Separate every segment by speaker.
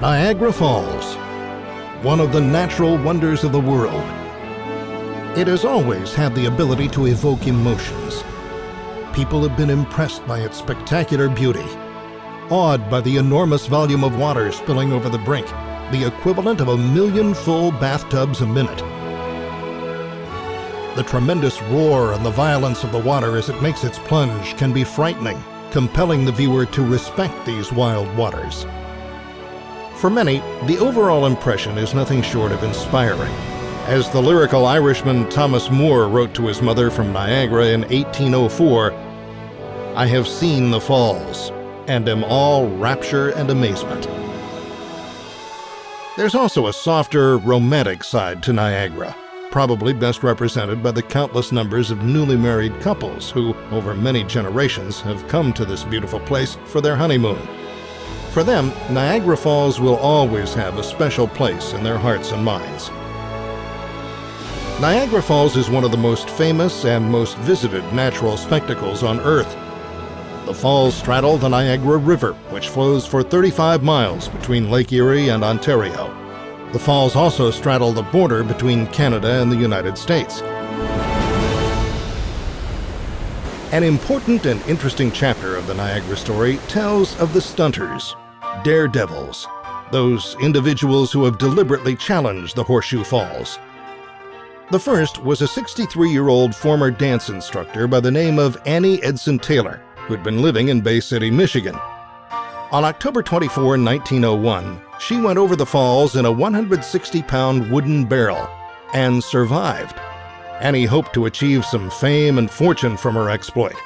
Speaker 1: Niagara Falls, one of the natural wonders of the world. It has always had the ability to evoke emotions. People have been impressed by its spectacular beauty, awed by the enormous volume of water spilling over the brink, the equivalent of 1 million full bathtubs a minute. The tremendous roar and the violence of the water as it makes its plunge can be frightening, compelling the viewer to respect these wild waters. For many, the overall impression is nothing short of inspiring. As the lyrical Irishman Thomas Moore wrote to his mother from Niagara in 1804, "I have seen the falls, and am all rapture and amazement." There's also a softer, romantic side to Niagara, probably best represented by the countless numbers of newly married couples who, over many generations, have come to this beautiful place for their honeymoon. For them, Niagara Falls will always have a special place in their hearts and minds. Niagara Falls is one of the most famous and most visited natural spectacles on Earth. The falls straddle the Niagara River, which flows for 35 miles between Lake Erie and Ontario. The falls also straddle the border between Canada and the United States. An important and interesting chapter of the Niagara story tells of the Stunters, Daredevils, those individuals who have deliberately challenged the Horseshoe Falls. The first was a 63-year-old former dance instructor by the name of Annie Edson Taylor, who'd been living in Bay City, Michigan. On October 24, 1901, she went over the falls in a 160-pound wooden barrel and survived. Annie hoped to achieve some fame and fortune from her exploit.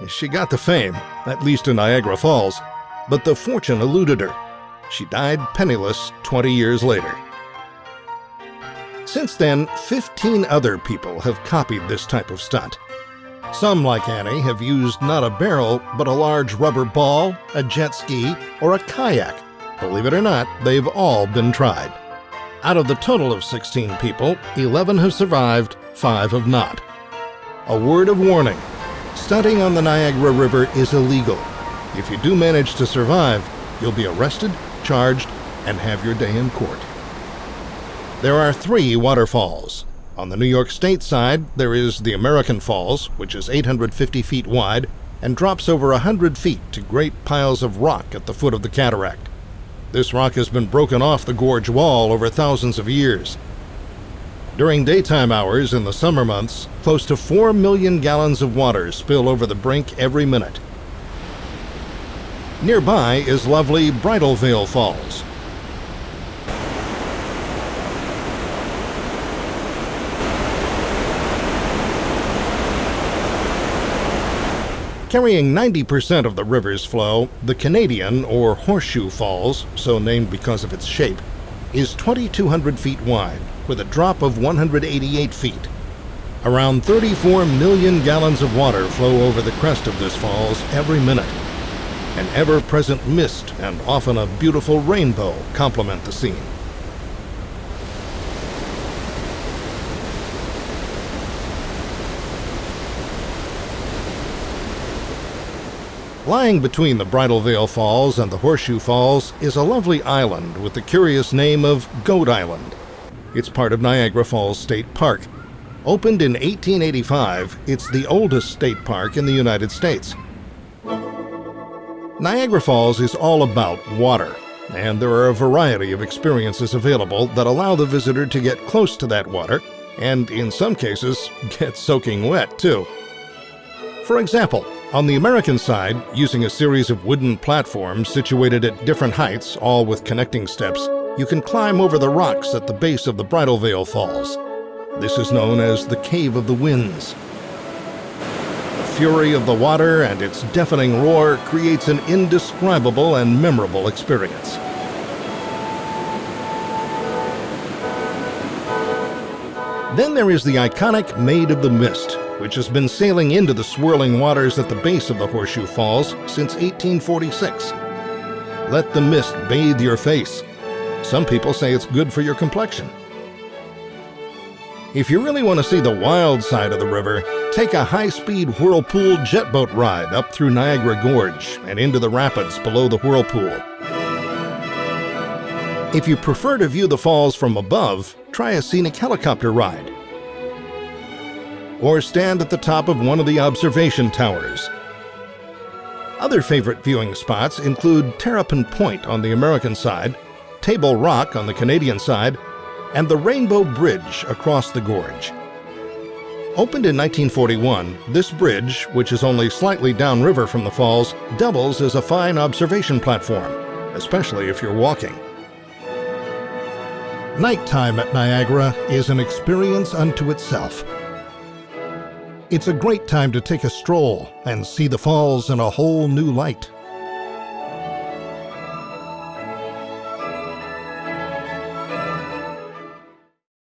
Speaker 1: She got the fame, at least in Niagara Falls, but the fortune eluded her. She died penniless 20 years later. Since then, 15 other people have copied this type of stunt. Some, like Annie, have used not a barrel, but a large rubber ball, a jet ski, or a kayak. Believe it or not, they've all been tried. Out of the total of 16 people, 11 have survived, 5 have not. A word of warning: stunting on the Niagara River is illegal. If you do manage to survive, you'll be arrested, charged, and have your day in court. There are 3 waterfalls. On the New York State side, there is the American Falls, which is 850 feet wide and drops over 100 feet to great piles of rock at the foot of the cataract. This rock has been broken off the gorge wall over thousands of years. During daytime hours in the summer months, close to 4 million gallons of water spill over the brink every minute. Nearby is lovely Bridal Falls. Carrying 90% of the river's flow, the Canadian, or Horseshoe Falls, so named because of its shape, is 2,200 feet wide, with a drop of 188 feet. Around 34 million gallons of water flow over the crest of this falls every minute. An ever-present mist and often a beautiful rainbow complement the scene. Lying between the Bridal Falls and the Horseshoe Falls is a lovely island with the curious name of Goat Island. It's part of Niagara Falls State Park. Opened in 1885, it's the oldest state park in the United States. Niagara Falls is all about water, and there are a variety of experiences available that allow the visitor to get close to that water, and in some cases, get soaking wet too. For example, on the American side, using a series of wooden platforms situated at different heights, all with connecting steps, you can climb over the rocks at the base of the Bridal Falls. This is known as the Cave of the Winds. The fury of the water and its deafening roar creates an indescribable and memorable experience. Then there is the iconic Maid of the Mist, which has been sailing into the swirling waters at the base of the Horseshoe Falls since 1846. Let the mist bathe your face. Some people say it's good for your complexion. If you really want to see the wild side of the river, take a high-speed whirlpool jet boat ride up through Niagara Gorge and into the rapids below the whirlpool. If you prefer to view the falls from above, try a scenic helicopter ride. Or stand at the top of one of the observation towers. Other favorite viewing spots include Terrapin Point on the American side, Table Rock on the Canadian side, and the Rainbow Bridge across the gorge. Opened in 1941, this bridge, which is only slightly downriver from the falls, doubles as a fine observation platform, especially if you're walking. Nighttime at Niagara is an experience unto itself. It's a great time to take a stroll and see the falls in a whole new light.